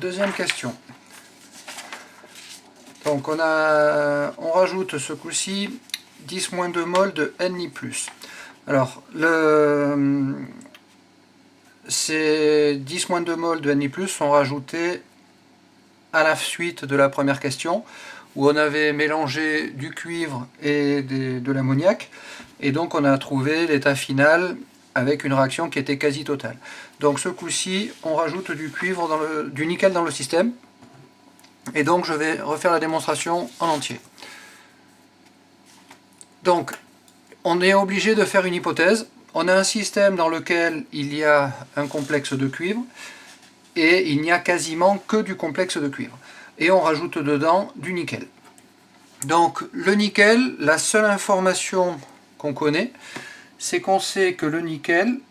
deuxième question. Donc on rajoute ce coup-ci 10-2 mol de Ni+. Alors, ces 10-2 mol de Ni+, sont rajoutés à la suite de la première question, où on avait mélangé du cuivre et de l'ammoniac, et donc on a trouvé l'état final avec une réaction qui était quasi totale. Donc ce coup-ci, on rajoute du cuivre, du nickel dans le système, et donc je vais refaire la démonstration en entier. Donc, on est obligé de faire une hypothèse. On a un système dans lequel il y a un complexe de cuivre, et il n'y a quasiment que du complexe de cuivre. Et on rajoute dedans du nickel. Donc le nickel, la seule information qu'on connaît, c'est qu'on sait que le nickel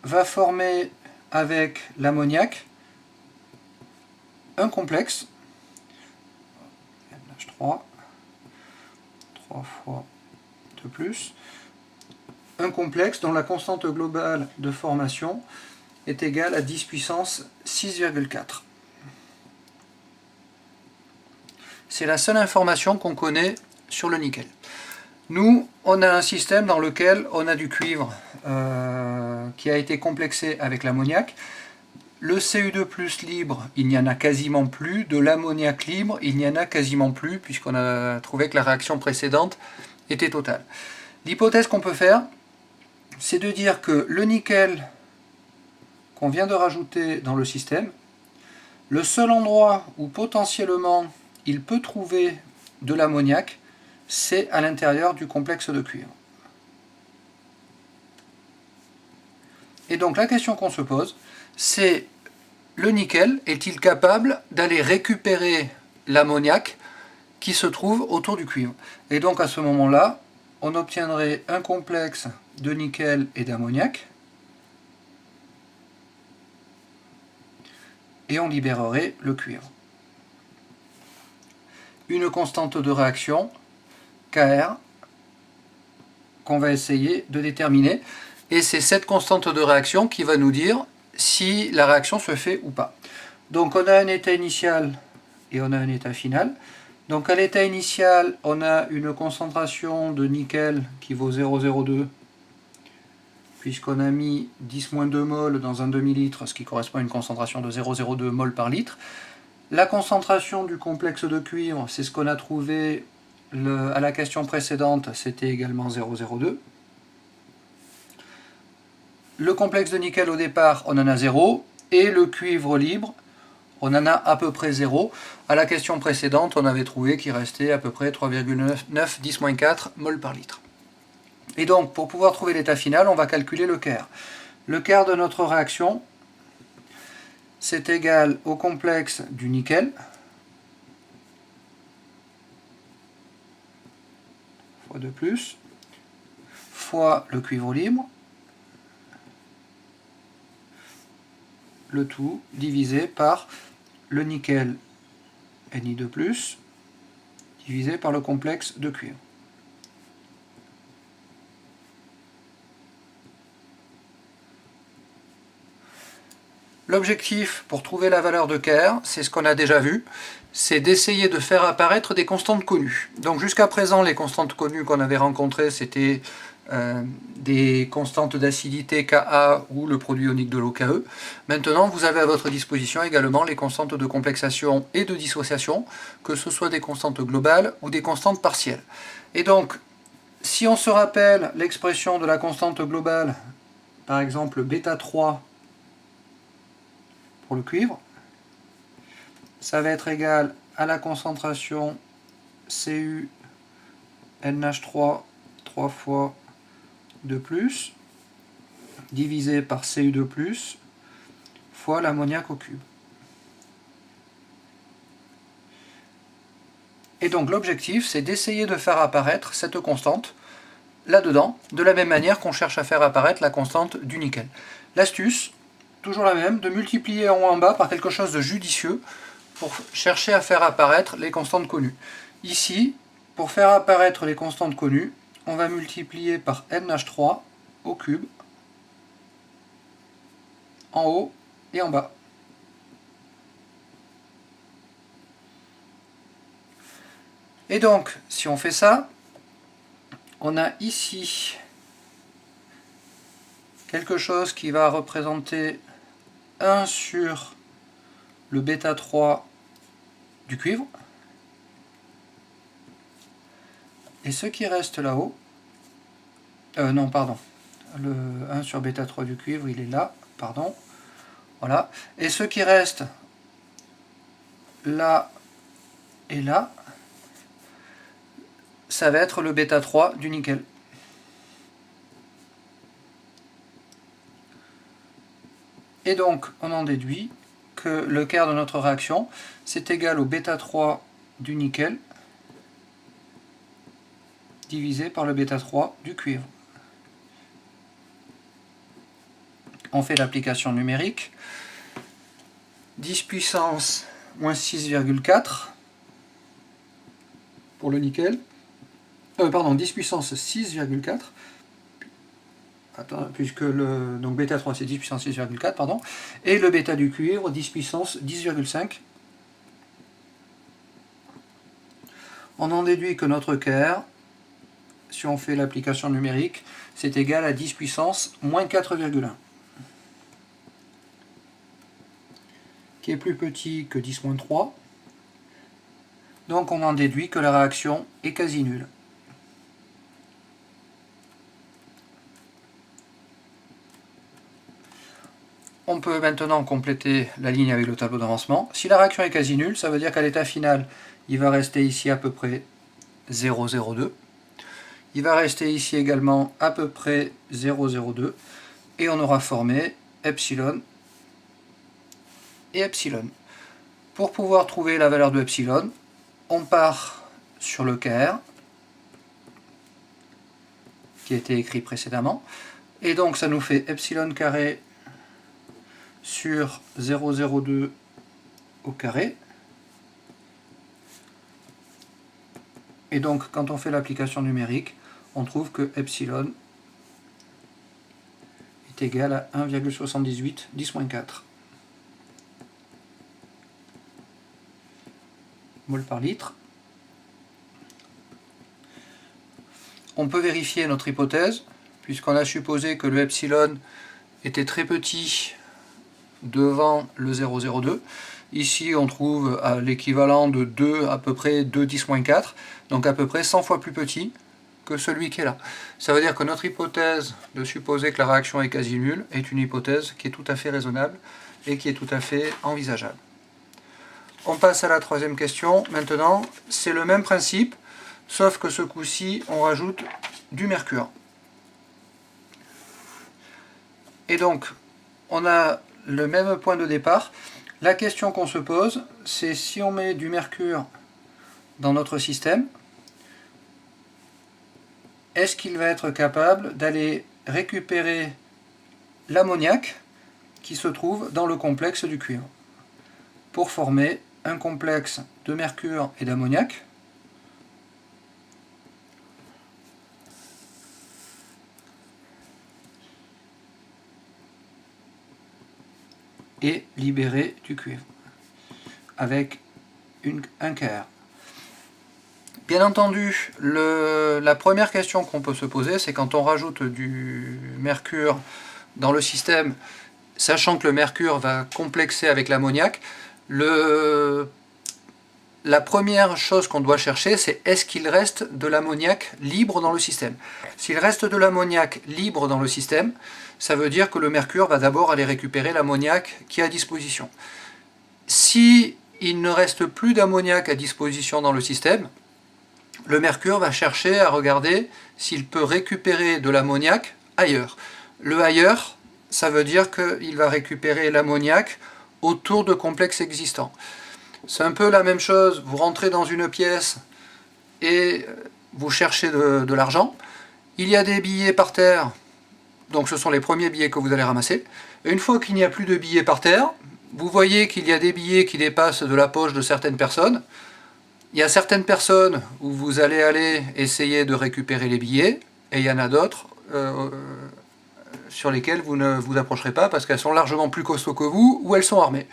va former avec l'ammoniac un complexe, NH3, 3 fois 2+, un complexe dont la constante globale de formation est égale à 10 puissance 6,4. C'est la seule information qu'on connaît sur le nickel. Nous, on a un système dans lequel on a du cuivre qui a été complexé avec l'ammoniac. Le Cu2+ libre, il n'y en a quasiment plus. De l'ammoniac libre, il n'y en a quasiment plus, puisqu'on a trouvé que la réaction précédente était totale. L'hypothèse qu'on peut faire, c'est de dire que le nickel qu'on vient de rajouter dans le système, le seul endroit où potentiellement il peut trouver de l'ammoniac, c'est à l'intérieur du complexe de cuivre. Et donc la question qu'on se pose, c'est le nickel est-il capable d'aller récupérer l'ammoniac qui se trouve autour du cuivre? Et donc à ce moment-là, on obtiendrait un complexe de nickel et d'ammoniac, et on libérerait le cuivre. Une constante de réaction, Kr, qu'on va essayer de déterminer. Et c'est cette constante de réaction qui va nous dire si la réaction se fait ou pas. Donc on a un état initial et on a un état final. Donc à l'état initial, on a une concentration de nickel qui vaut 0,02, puisqu'on a mis 10-2 mol dans un demi-litre, ce qui correspond à une concentration de 0,02 mol par litre. La concentration du complexe de cuivre, c'est ce qu'on a trouvé à la question précédente, c'était également 0,02. Le complexe de nickel au départ, on en a 0, et le cuivre libre, on en a à peu près 0. À la question précédente, on avait trouvé qu'il restait à peu près 3,9 10-4 mol par litre. Et donc, pour pouvoir trouver l'état final, on va calculer le Kr. Le Kr de notre réaction, c'est égal au complexe du nickel, fois 2+, fois le cuivre libre, le tout divisé par le nickel Ni2+, divisé par le complexe de cuivre. L'objectif pour trouver la valeur de Kr, c'est ce qu'on a déjà vu, c'est d'essayer de faire apparaître des constantes connues. Donc jusqu'à présent, les constantes connues qu'on avait rencontrées, c'était des constantes d'acidité Ka ou le produit ionique de l'eau Ke. Maintenant, vous avez à votre disposition également les constantes de complexation et de dissociation, que ce soit des constantes globales ou des constantes partielles. Et donc, si on se rappelle l'expression de la constante globale, par exemple β3 pour le cuivre, ça va être égal à la concentration Cu NH3 3 fois 2+, divisé par Cu2+, fois l'ammoniac au cube. Et donc l'objectif, c'est d'essayer de faire apparaître cette constante là-dedans, de la même manière qu'on cherche à faire apparaître la constante du nickel. L'astuce, toujours la même, de multiplier en haut en bas par quelque chose de judicieux pour chercher à faire apparaître les constantes connues. Ici, pour faire apparaître les constantes connues, on va multiplier par NH3 au cube, en haut et en bas. Et donc, si on fait ça, on a ici quelque chose qui va représenter 1 sur le bêta 3 du cuivre. Et ce qui reste là-haut, non, pardon, le 1 sur bêta 3 du cuivre, il est là, pardon, voilà. Et ce qui reste là et là, ça va être le bêta 3 du nickel. Et donc, on en déduit que le quart de notre réaction, c'est égal au bêta 3 du nickel divisé par le bêta 3 du cuivre. On fait l'application numérique. 10 puissance moins 6,4 pour le nickel. Pardon, 10 puissance 6,4. Puisque donc bêta 3 c'est 10 puissance 6,4, pardon. Et le bêta du cuivre, 10 puissance 10,5. On en déduit que notre quart, si on fait l'application numérique, c'est égal à 10 puissance moins 4,1. Qui est plus petit que 10 moins 3. Donc on en déduit que la réaction est quasi nulle. On peut maintenant compléter la ligne avec le tableau d'avancement. Si la réaction est quasi nulle, ça veut dire qu'à l'état final, il va rester ici à peu près 0,02. Il va rester ici également à peu près 0,02. Et on aura formé epsilon et epsilon. Pour pouvoir trouver la valeur de epsilon, on part sur le quart, qui a été écrit précédemment. Et donc ça nous fait epsilon carré sur 0,02 au carré. Et donc quand on fait l'application numérique, on trouve que epsilon est égal à 1,78 10-4 mol par litre. On peut vérifier notre hypothèse, puisqu'on a supposé que le epsilon était très petit devant le 0,02. Ici on trouve l'équivalent de 2, à peu près 2 10-4, donc à peu près 100 fois plus petit que celui qui est là. Ça veut dire que notre hypothèse de supposer que la réaction est quasi nulle est une hypothèse qui est tout à fait raisonnable et qui est tout à fait envisageable. On passe à la troisième question. Maintenant, c'est le même principe, sauf que ce coup-ci, on rajoute du mercure. Et donc, on a le même point de départ. La question qu'on se pose, c'est si on met du mercure dans notre système, est-ce qu'il va être capable d'aller récupérer l'ammoniac qui se trouve dans le complexe du cuivre pour former un complexe de mercure et d'ammoniac et libérer du cuivre avec un quart. Bien entendu, la première question qu'on peut se poser, c'est quand on rajoute du mercure dans le système, sachant que le mercure va complexer avec l'ammoniac, la première chose qu'on doit chercher, c'est est-ce qu'il reste de l'ammoniac libre dans le système. S'il reste de l'ammoniac libre dans le système, ça veut dire que le mercure va d'abord aller récupérer l'ammoniac qui est à disposition. Si il ne reste plus d'ammoniac à disposition dans le système, le mercure va chercher à regarder s'il peut récupérer de l'ammoniac ailleurs. Le ailleurs, ça veut dire qu'il va récupérer l'ammoniac autour de complexes existants. C'est un peu la même chose, vous rentrez dans une pièce et vous cherchez de l'argent. Il y a des billets par terre, donc ce sont les premiers billets que vous allez ramasser. Et une fois qu'il n'y a plus de billets par terre, vous voyez qu'il y a des billets qui dépassent de la poche de certaines personnes. Il y a certaines personnes où vous allez aller essayer de récupérer les billets, et il y en a d'autres sur lesquelles vous ne vous approcherez pas parce qu'elles sont largement plus costauds que vous ou elles sont armées.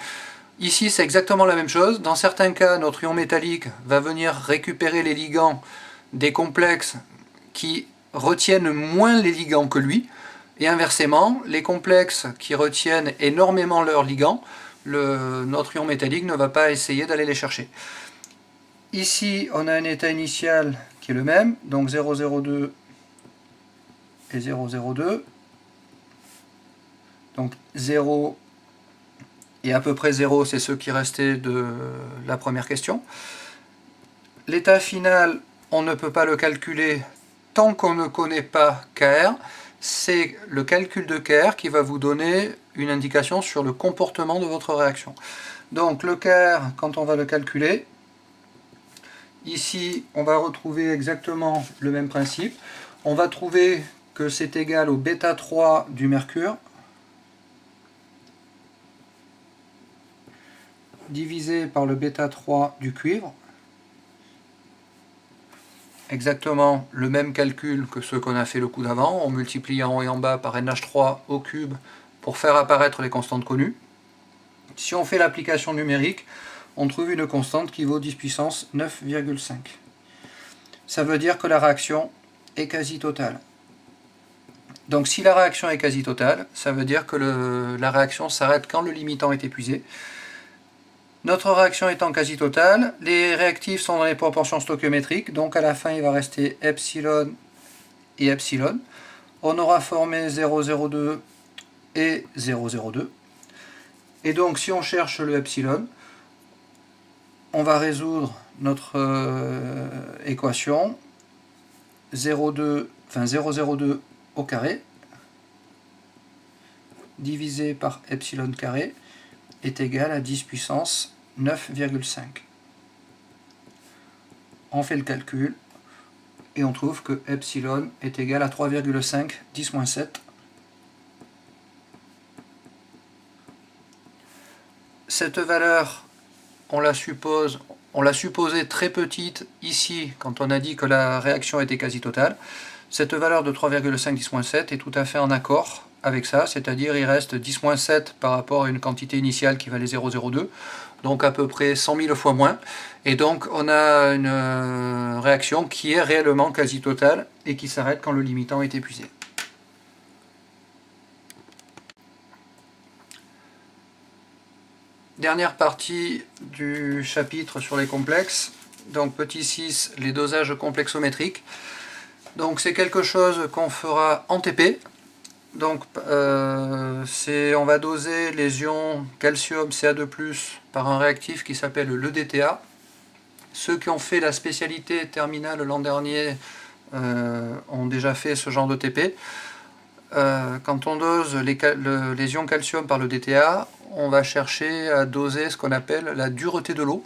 Ici, c'est exactement la même chose. Dans certains cas, notre ion métallique va venir récupérer les ligands des complexes qui retiennent moins les ligands que lui, et inversement, les complexes qui retiennent énormément leurs ligands, notre ion métallique ne va pas essayer d'aller les chercher. Ici, on a un état initial qui est le même, donc 0,02 et 0,02. Donc 0 et à peu près 0, c'est ce qui restait de la première question. L'état final, on ne peut pas le calculer tant qu'on ne connaît pas Kr. C'est le calcul de Kr qui va vous donner une indication sur le comportement de votre réaction. Donc le Kr, quand on va le calculer, ici on va retrouver exactement le même principe. On va trouver que c'est égal au bêta 3 du mercure divisé par le bêta 3 du cuivre. Exactement le même calcul que ceux qu'on a fait le coup d'avant. On multiplie en haut et en bas par NH3 au cube pour faire apparaître les constantes connues. Si on fait l'application numérique, on trouve une constante qui vaut 10 puissance 9,5. Ça veut dire que la réaction est quasi totale. Donc si la réaction est quasi totale, ça veut dire que la réaction s'arrête quand le limitant est épuisé. Notre réaction étant quasi totale, les réactifs sont dans les proportions stoichiométriques, donc à la fin il va rester epsilon et epsilon. On aura formé 0,02 et 0,02. Et donc si on cherche le epsilon, on va résoudre notre équation 0,02 au carré divisé par epsilon carré est égal à 10 puissance 9,5. On fait le calcul et on trouve que epsilon est égal à 3,5 10-7. Cette valeur, on l'a supposée très petite ici quand on a dit que la réaction était quasi totale. Cette valeur de 3,5 10-7 est tout à fait en accord avec ça, c'est-à-dire il reste 10-7 par rapport à une quantité initiale qui valait 0,02, donc à peu près 100 000 fois moins, et donc on a une réaction qui est réellement quasi totale et qui s'arrête quand le limitant est épuisé. Dernière partie du chapitre sur les complexes, donc petit 6, les dosages complexométriques. Donc c'est quelque chose qu'on fera en TP. Donc on va doser les ions calcium Ca2+, par un réactif qui s'appelle le DTA. Ceux qui ont fait la spécialité terminale l'an dernier ont déjà fait ce genre de TP. Quand on dose les ions calcium par le DTA, on va chercher à doser ce qu'on appelle la dureté de l'eau.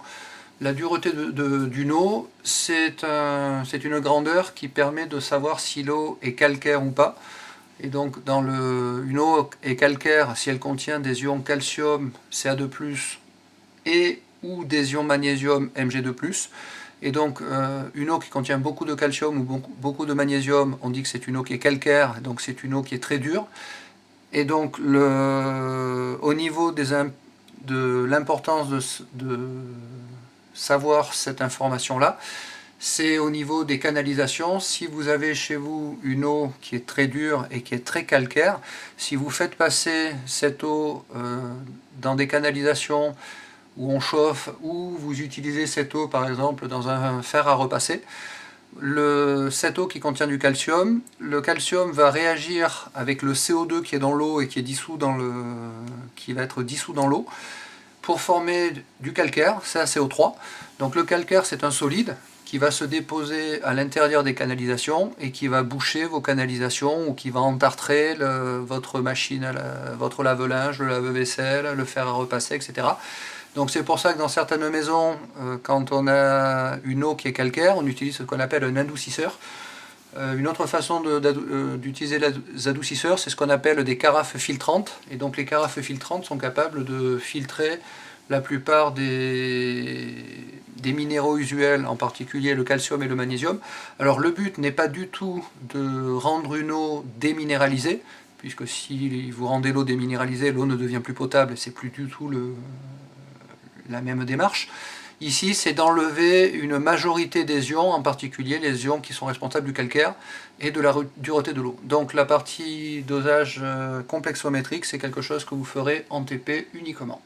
La dureté d'une eau, c'est une grandeur qui permet de savoir si l'eau est calcaire ou pas. Et donc une eau est calcaire si elle contient des ions calcium Ca2+, et ou des ions magnésium Mg2+. Et donc une eau qui contient beaucoup de calcium ou beaucoup de magnésium, on dit que c'est une eau qui est calcaire, donc c'est une eau qui est très dure. Et donc au niveau de l'importance de savoir cette information-là, c'est au niveau des canalisations. Si vous avez chez vous une eau qui est très dure et qui est très calcaire, si vous faites passer cette eau dans des canalisations où on chauffe, ou vous utilisez cette eau par exemple dans un fer à repasser, cette eau qui contient du calcium, le calcium va réagir avec le CO2 qui est dans l'eau et qui va être dissous dans l'eau pour former du calcaire, c'est CO3. Donc le calcaire, c'est un solide qui va se déposer à l'intérieur des canalisations et qui va boucher vos canalisations ou qui va entartrer votre machine, votre lave-linge, le lave-vaisselle, le fer à repasser, etc. Donc c'est pour ça que dans certaines maisons, quand on a une eau qui est calcaire, on utilise ce qu'on appelle un adoucisseur. Une autre façon d'utiliser les adoucisseurs, c'est ce qu'on appelle des carafes filtrantes. Et donc les carafes filtrantes sont capables de filtrer la plupart des minéraux usuels, en particulier le calcium et le magnésium. Alors le but n'est pas du tout de rendre une eau déminéralisée, puisque si vous rendez l'eau déminéralisée, l'eau ne devient plus potable, c'est plus du tout la même démarche. Ici, c'est d'enlever une majorité des ions, en particulier les ions qui sont responsables du calcaire et de la dureté de l'eau. Donc la partie dosage complexométrique, c'est quelque chose que vous ferez en TP uniquement.